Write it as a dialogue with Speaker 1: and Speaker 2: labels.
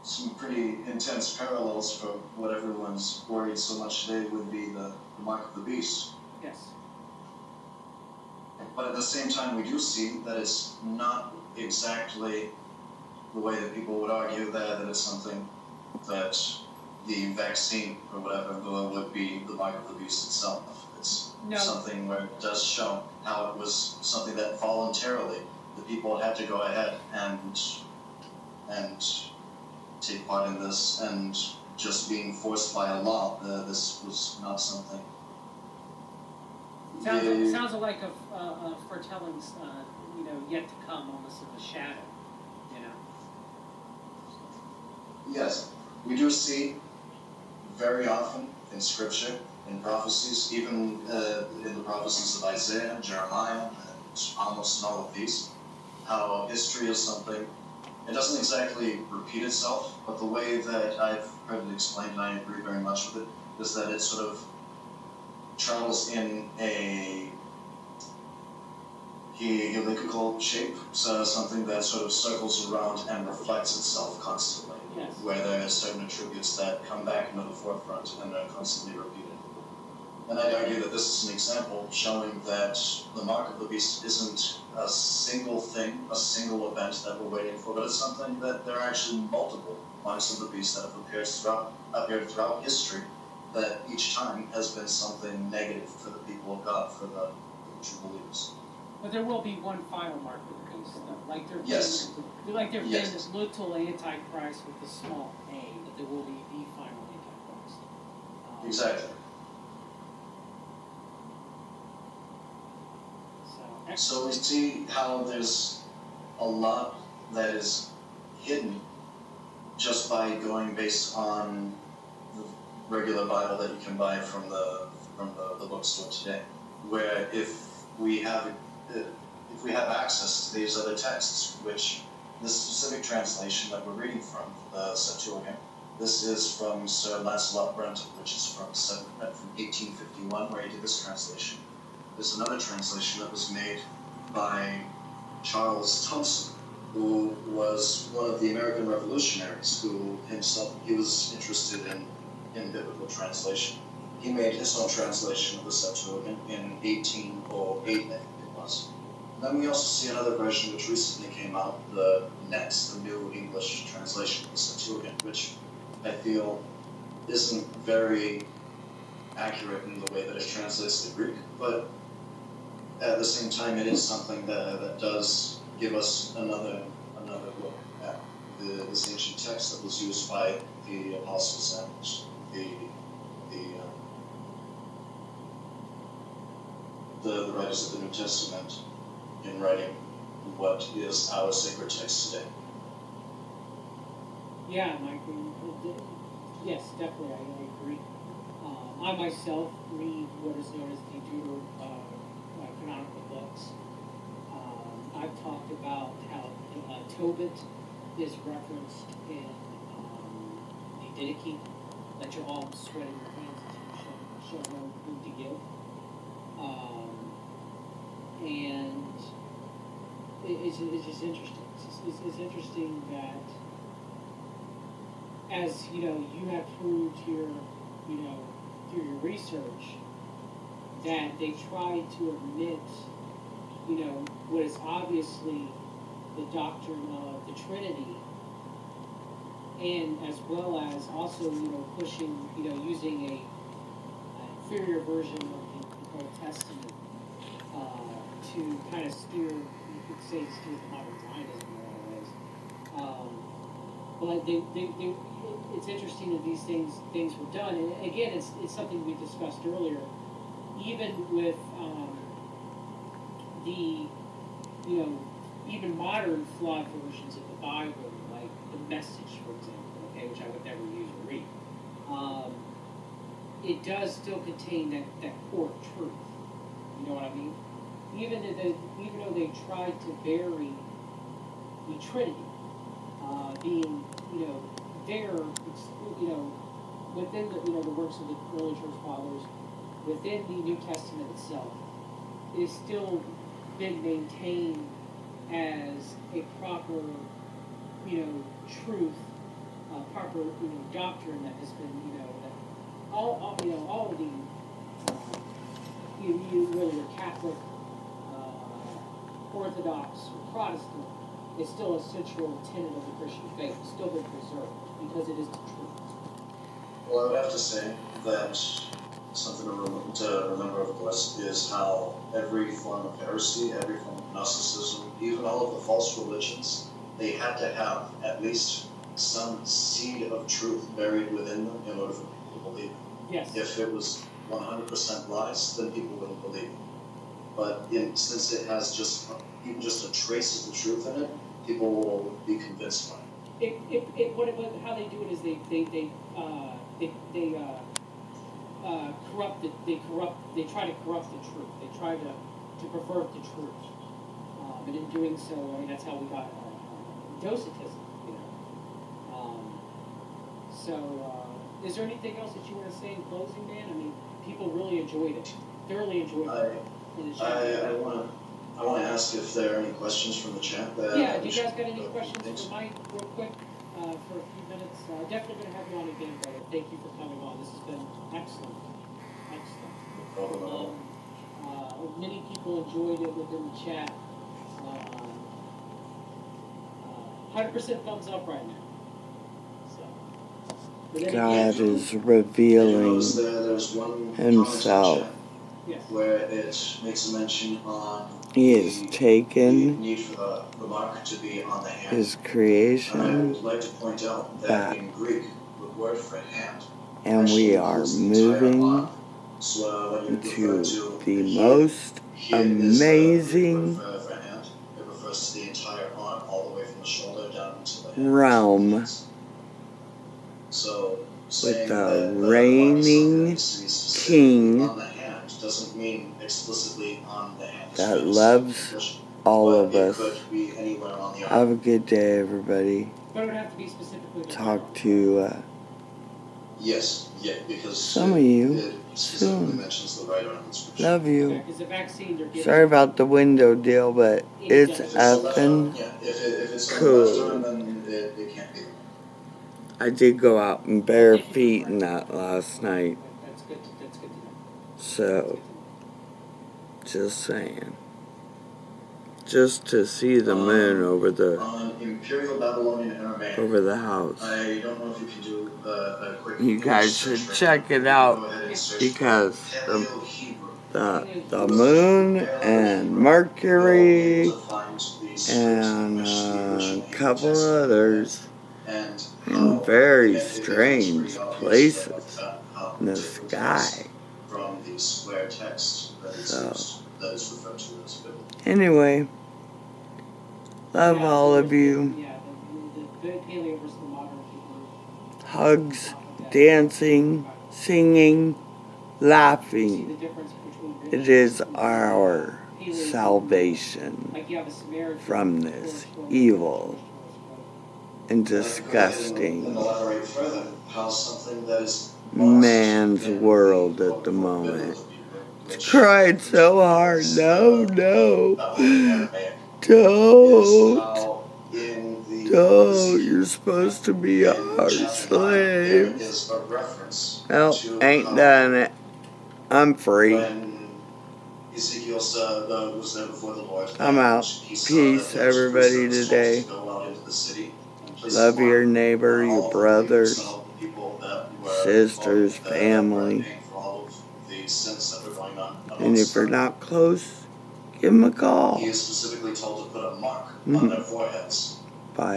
Speaker 1: some pretty intense parallels for what everyone's worried so much today would be the mark of the beast.
Speaker 2: Yes.
Speaker 1: But at the same time, we do see that it's not exactly the way that people would argue that it's something that the vaccine or whatever would be the mark of the beast itself. It's something where it does show how it was something that voluntarily the people had to go ahead and take part in this, and just being forced by a law, this was not something.
Speaker 2: Sounds like a foretelling, yet to come, almost of a shadow,
Speaker 1: Yes, we do see very often in Scripture, in prophecies, even in the prophecies of Isaiah, Jeremiah, and almost all of these, how history is something. It doesn't exactly repeat itself, but the way that I've heard it explained, and I agree very much with it, is that it sort of travels in a helical shape, so something that sort of circles around and reflects itself constantly.
Speaker 2: Yes.
Speaker 1: Where there are certain attributes that come back into the forefront and are constantly repeated. And I'd argue that this is an example showing that the mark of the beast isn't a single thing, a single event that we're waiting for, but it's something that there are actually multiple marks of the beast that have appeared throughout history, that each time has been something negative for the people of God, for the true believers.
Speaker 2: But there will be one final mark of the beast, though. Like there's been this little Antichrist with a small a, but there will be the final Antichrist.
Speaker 1: Exactly. So we see how there's a lot that is hidden just by going based on the regular Bible that you can buy from the bookstore today. Where if we have access to these other texts, which this specific translation that we're reading from, the Septuagint, this is from Sir Lancelot Brent, which is from 1851, where he did this translation. There's another translation that was made by Charles Thompson, who was one of the American revolutionaries, who himself, he was interested in biblical translation. He made his own translation of the Septuagint in 1808, I think it was. And then we also see another version which recently came out, the New English translation of the Septuagint, which I feel isn't very accurate in the way that it translates the Greek, but at the same time, it is something that does give us another look at this ancient text that was used by the apostles and the writers of the New Testament in writing what is our sacred text today.
Speaker 2: Yeah, Mike. Yes, definitely, I agree. I myself read what is known as the canonical books. I've talked about how Tobit is referenced in the Didache, that you're all sweating your hands until you show no whom to give. And it's just interesting. It's interesting that, as you have proved here, through your research, that they try to omit, what is obviously the doctrine of the Trinity, and as well as also, pushing, using a inferior version of the Old Testament to kind of steer, you could say, steer modern Zionism in a lot of ways. But it's interesting that these things were done, and again, it's something we discussed earlier. Even with even modern flawed versions of the Bible, like the Message, for example, which I would never use or read, it does still contain that core truth. You know what I mean? Even though they tried to bury the Trinity, being there, within the works of the early church fathers, within the New Testament itself, is still been maintained as a proper, truth proper, doctrine that has been, that all of the, whether you're Catholic, Orthodox, or Protestant, is still a central tenet of the Christian faith. It's still been preserved because it is the truth.
Speaker 1: Well, I would have to say that something to remember, of course, is how every form of heresy, every form of Gnosticism, even all of the false religions, they had to have at least some seed of truth buried within them in order for people to believe it.
Speaker 2: Yes.
Speaker 1: If it was 100% lies, then people wouldn't believe it. But since it has even just a trace of the truth in it, people will be convinced by it.
Speaker 2: How they do it is they corrupt it. They try to corrupt the truth. They try to pervert the truth. And in doing so, that's how we got docetism. Is there anything else that you want to say in closing, Dan? I mean, people really enjoyed it. Thoroughly enjoyed it.
Speaker 1: I want to ask if there are any questions from the chat.
Speaker 2: Do you guys got any questions for Mike, real quick, for a few minutes? Definitely going to have you on again, brother. Thank you for coming on. This has been excellent.
Speaker 1: No problem at all.
Speaker 2: Many people enjoyed it within the chat. 100% thumbs up right now.
Speaker 3: God is revealing Himself.
Speaker 1: Where it makes a mention on
Speaker 3: He has taken
Speaker 1: need for the mark to be on the hand.
Speaker 3: His creation
Speaker 1: and I would like to point out that
Speaker 3: back.
Speaker 1: in Greek, the word for hand,
Speaker 3: And we are moving
Speaker 1: to
Speaker 3: to the most amazing
Speaker 1: for hand. It refers to the entire arm, all the way from the shoulder down to the hand.
Speaker 3: realm
Speaker 1: So,
Speaker 3: with the reigning King
Speaker 1: on the hand doesn't mean explicitly on the hand.
Speaker 3: that loves all of us. Have a good day, everybody.
Speaker 2: But it would have to be specifically
Speaker 3: Talk to
Speaker 1: because
Speaker 3: some of you
Speaker 1: it specifically
Speaker 3: soon.
Speaker 1: mentions the right arm in scripture.
Speaker 3: Love you.
Speaker 2: because the vaccine they're giving.
Speaker 3: Sorry about the window deal, but it's
Speaker 1: If it's the left arm,
Speaker 3: effing
Speaker 1: if it's
Speaker 3: cool.
Speaker 1: the left arm, then it can't be.
Speaker 3: I did go out in bare feet in that last night,
Speaker 2: That's good to know.
Speaker 3: so just saying. Just to see the moon over the
Speaker 1: On Imperial Babylonian Aramaic,
Speaker 3: house.
Speaker 1: I don't know if you can do a quick.
Speaker 3: You guys should check it out because the moon and Mercury and a couple others in very strange places in the sky.
Speaker 1: From the square text that is referred to as biblical.
Speaker 3: Anyway, love all of you.
Speaker 2: Yeah, the paleo versus the modern people.
Speaker 3: Hugs, dancing, singing, laughing.
Speaker 2: The difference between
Speaker 3: It is our salvation
Speaker 2: like you have a Samaritan
Speaker 3: from this evil and disgusting
Speaker 1: And elaborate further how something that is
Speaker 3: man's world at the moment. Cried so hard. No, don't. You're supposed to be our slaves. Well, ain't done it. I'm free. I'm out. Peace, everybody, today. Love your neighbor, your brothers, sisters, family. And if you're not close, give them a call.
Speaker 1: He is specifically told to put a mark on their foreheads.
Speaker 3: Bye.